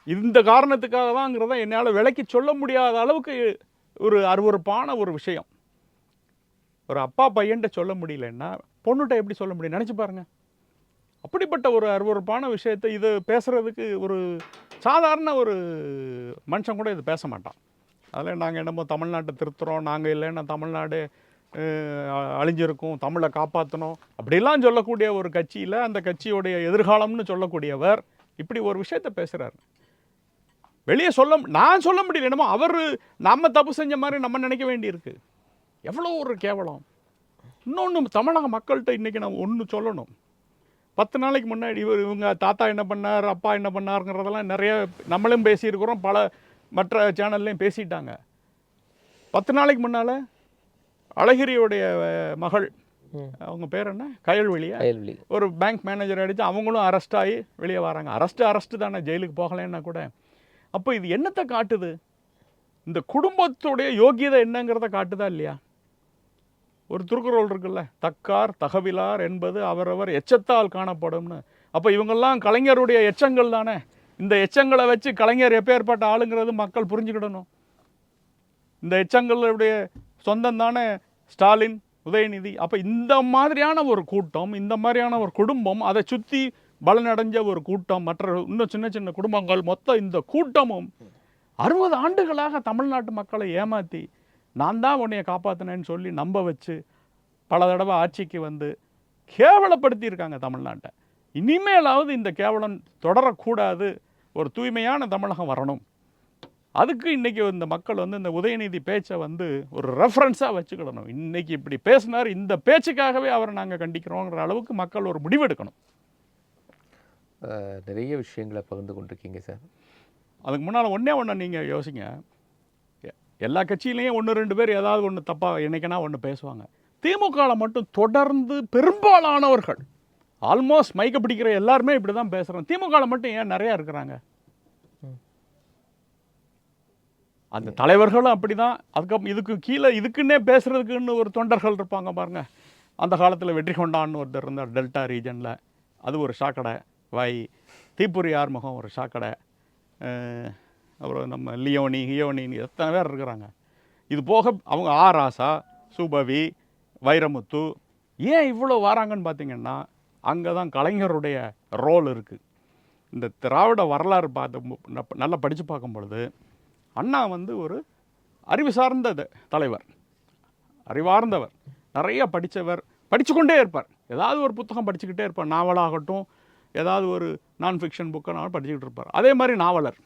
இந்த காரணத்துக்காக தான்ங்கிறத என்னால் விலைக்கு சொல்ல முடியாத அளவுக்கு ஒரு அருவருப்பான ஒரு விஷயம். ஒரு அப்பா பையன்கிட்ட சொல்ல முடியலன்னா பொண்ணுகிட்ட எப்படி சொல்ல முடியும்? நினச்சி பாருங்கள். அப்படிப்பட்ட ஒரு அருவருப்பான விஷயத்தை இது பேசுகிறதுக்கு ஒரு சாதாரண ஒரு மனுஷன் கூட இது பேச மாட்டான். அதில் நாங்கள் என்னமோ தமிழ்நாட்டை திருத்துறோம், நாங்கள் இல்லைன்னா தமிழ்நாடு அழிஞ்சிருக்கும், தமிழை காப்பாற்றணும் அப்படிலாம் சொல்லக்கூடிய ஒரு கட்சியில் அந்த கட்சியோடைய எதிர்காலம்னு சொல்லக்கூடியவர் இப்படி ஒரு விஷயத்தை பேசுகிறார். வெளியே நான் சொல்ல முடியல. என்னமோ அவர் நம்ம தப்பு செஞ்ச மாதிரி நம்ம நினைக்க வேண்டியிருக்கு. எவ்வளோ ஒரு கேவலம். இன்னொன்று தமிழக மக்கள்கிட்ட இன்றைக்கி நம்ம ஒன்று சொல்லணும். 10 நாளைக்கு முன்னாடி இவங்க தாத்தா என்ன பண்ணார், அப்பா என்ன பண்ணாருங்கிறதெல்லாம் நிறைய நம்மளும் பேசியிருக்கிறோம், பல மற்ற சேனல்லையும் பேசிட்டாங்க. 10 நாளைக்கு முன்னால் அழகிரியுடைய மகள், அவங்க பேர் என்ன, கயல்வெளியா, ஒரு பேங்க் மேனேஜர் அடித்து அவங்களும் அரெஸ்ட் ஆகி வெளியே வராங்க. அரெஸ்ட்டு தானே, ஜெயிலுக்கு போகலைன்னா கூட. அப்போ இது என்னத்தை காட்டுது? இந்த குடும்பத்துடைய யோகியதை என்னங்கிறத காட்டுதா இல்லையா? ஒரு திருக்குறள் இருக்குல்ல, தக்கார் தகவிலார் என்பது அவரவர் எச்சத்தால் காணப்படும்னு. அப்போ இவங்கெல்லாம் கலைஞருடைய எச்சங்கள் தானே. இந்த எச்சங்களை வச்சு கலைஞர் எப்பேற்பட்ட ஆளுங்கிறது மக்கள் புரிஞ்சுக்கிடணும். இந்த எச்சங்களுடைய சொந்தம் தானே ஸ்டாலின், உதயநிதி. அப்போ இந்த மாதிரியான ஒரு கூட்டம், இந்த மாதிரியான ஒரு குடும்பம், அதை சுற்றி பலனடைஞ்ச ஒரு கூட்டம், மற்ற இன்னும் சின்ன சின்ன குடும்பங்கள், மொத்தம் இந்த கூட்டமும் 60 ஆண்டுகளாக தமிழ்நாட்டு மக்களை ஏமாற்றி நான் தான் உன்னைய காப்பாற்றினேன்னு சொல்லி நம்ப வச்சு பல தடவை ஆட்சிக்கு வந்து கேவலப்படுத்தியிருக்காங்க தமிழ்நாட்டை. இனிமேலாவது இந்த கேவலம் தொடரக்கூடாது, ஒரு தூய்மையான தமிழகம் வரணும். அதுக்கு இன்றைக்கி இந்த மக்கள் வந்து இந்த உதயநிதி பேச்சை வந்து ஒரு ரெஃபரன்ஸாக வச்சுக்கிடணும். இன்றைக்கி இப்படி பேசினார், இந்த பேச்சுக்காகவே அவரை நாங்கள் கண்டிக்கிறோங்கிற அளவுக்கு மக்கள் ஒரு முடிவெடுக்கணும். நிறைய விஷயங்களை பகிர்ந்து கொண்டிருக்கீங்க சார். அதுக்கு முன்னால் ஒன்று நீங்கள் யோசிங்க. எல்லா கட்சியிலையும் 1-2 பேர் ஏதாவது ஒன்று தப்பாக என்னைக்குன்னா ஒன்று பேசுவாங்க. திமுகவில் மட்டும் தொடர்ந்து பெரும்பாலானவர்கள், ஆல்மோஸ்ட் மைக்க பிடிக்கிற எல்லாருமே இப்படி தான் பேசுகிறோம். திமுகவில் மட்டும் ஏன் நிறையா இருக்கிறாங்க? அந்த தலைவர்களும் அப்படி தான். அதுக்கப்புறம் இதுக்கு கீழே இதுக்குன்னே பேசுகிறதுக்குன்னு ஒரு தொண்டர்கள் இருப்பாங்க பாருங்கள். அந்த காலத்தில் வெற்றி கொண்டான்னு ஒருத்தர் இருந்தார் டெல்டா ரீஜனில், அது ஒரு சாக்கடை வாய். தீப்புரி ஆறுமுகம் ஒரு சாக்கடை. அப்புறம் நம்ம லியோனின்னு எத்தனை பேர் இருக்கிறாங்க. இது போக அவங்க ராசா, சுபவி, வைரமுத்து ஏன் இவ்வளோ வராங்கன்னு பார்த்தீங்கன்னா அங்கே தான் கலைஞருடைய ரோல் இருக்குது. இந்த திராவிட வரலாறு பார்த்து நல்லா படித்து பார்க்கும் பொழுது அண்ணா வந்து ஒரு அறிவு சார்ந்த தலைவர், அறிவார்ந்தவர், நிறைய படித்தவர், படித்து கொண்டே இருப்பார். ஏதாவது ஒரு புத்தகம் படிச்சுக்கிட்டே இருப்பார். நாவலாகட்டும், ஏதாவது ஒரு நான் ஃபிக்ஷன் புக்கை நாவல் படிச்சுக்கிட்டு இருப்பார். அதே மாதிரி நாவலர்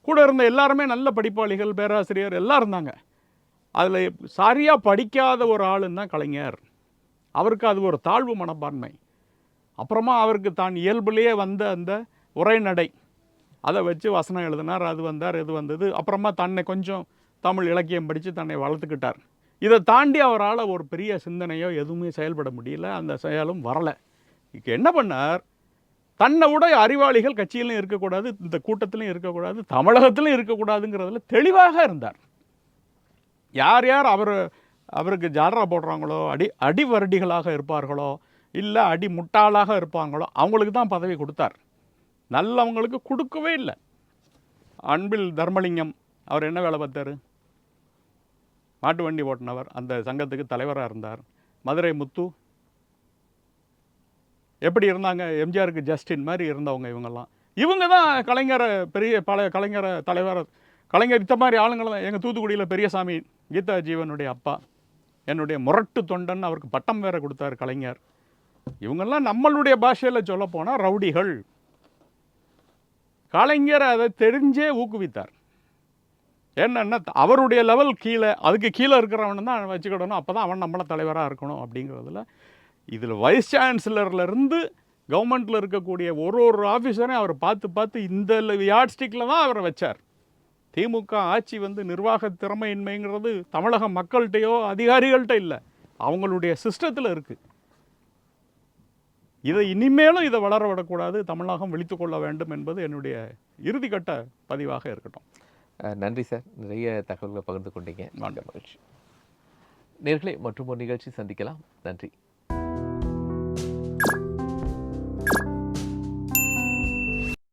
கூட இருந்த எல்லாருமே நல்ல படிப்பாளிகள், பேராசிரியர் எல்லாம் இருந்தாங்க. அதில் சரியாக படிக்காத ஒரு ஆளுன்னு தான் கலைஞர். அவருக்கு அது ஒரு தாழ்வு மனப்பான்மை. அப்புறமா அவருக்கு தான் இயல்புலேயே வந்த அந்த உரைநடை, அதை வச்சு வசனம் எழுதினார், அது வந்தார், இது வந்தது. அப்புறமா தன்னை கொஞ்சம் தமிழ் இலக்கியம் படித்து தன்னை வளர்த்துக்கிட்டார். இதை தாண்டி அவரால் ஒரு பெரிய சிந்தனையோ எதுவுமே செயல்பட முடியல, அந்த செயலும் வரலை. இப்போ என்ன பண்ணார், தன்னை விட அறிவாளிகள் கட்சியிலும் இருக்கக்கூடாது, இந்த கூட்டத்திலையும் இருக்கக்கூடாது, தமிழகத்திலும் இருக்கக்கூடாதுங்கிறதுல தெளிவாக இருந்தார். யார் யார் அவருக்கு ஜாலரா போடுறாங்களோ, அடிவரடிகளாக இருப்பார்களோ, இல்லை அடி முட்டாளாக இருப்பாங்களோ அவங்களுக்கு தான் பதவி கொடுத்தார். நல்லவங்களுக்கு கொடுக்கவே இல்லை. அன்பில் தர்மலிங்கம் அவர் என்ன வேலை பார்த்தார்? மாட்டு வண்டி ஓட்டினவர், அந்த சங்கத்துக்கு தலைவராக இருந்தார். மதுரை முத்து எப்படி இருந்தாங்க, எம்ஜிஆருக்கு ஜஸ்டின் மாதிரி இருந்தவங்க இவங்கெல்லாம். இவங்க தான் கலைஞரை பெரிய பழைய கலைஞரை தலைவர் கலைஞர் இந்த மாதிரி ஆளுங்களை தான். எங்கள் தூத்துக்குடியில் பெரியசாமி கீதா ஜீவனுடைய அப்பா, என்னுடைய முரட்டு தொண்டன், அவருக்கு பட்டம் வேற கொடுத்தார் கலைஞர். இவங்கெல்லாம் நம்மளுடைய பாஷையில் சொல்ல போனால் ரவுடிகள். கலைஞர் அதை தெரிஞ்சே ஊக்குவித்தார். என்னன்னா அவருடைய லெவல் கீழே, அதுக்கு கீழே இருக்கிறவன் தான் வச்சுக்கிடணும், அப்போ தான் அவன் நம்மள தலைவராக இருக்கணும் அப்படிங்கிறதுல. இதில் வைஸ் சான்சலர்லேருந்து கவர்மெண்ட்டில் இருக்கக்கூடிய ஒரு ஆஃபீஸரையும் அவர் பார்த்து இந்த யார்ட் ஸ்டிக்கில் தான் அவரை வச்சார். திமுக ஆட்சி வந்து நிர்வாக திறமையின்மைங்கிறது தமிழக மக்கள்கிட்டையோ அதிகாரிகள்கிட்ட இல்லை, அவங்களுடைய சிஸ்டத்தில் இருக்குது. இதை இனிமேலும் இதை வளர விடக்கூடாது, தமிழகம் விழித்து கொள்ள வேண்டும் என்பது என்னுடைய இறுதிக்கட்ட பதிவாக இருக்கட்டும். நன்றி சார், நிறைய தகவல்களை பகிர்ந்து கொண்டீங்க. மகிழ்ச்சி. நேயர்களே, மற்றும் ஒரு நிகழ்ச்சி சந்திக்கலாம். நன்றி.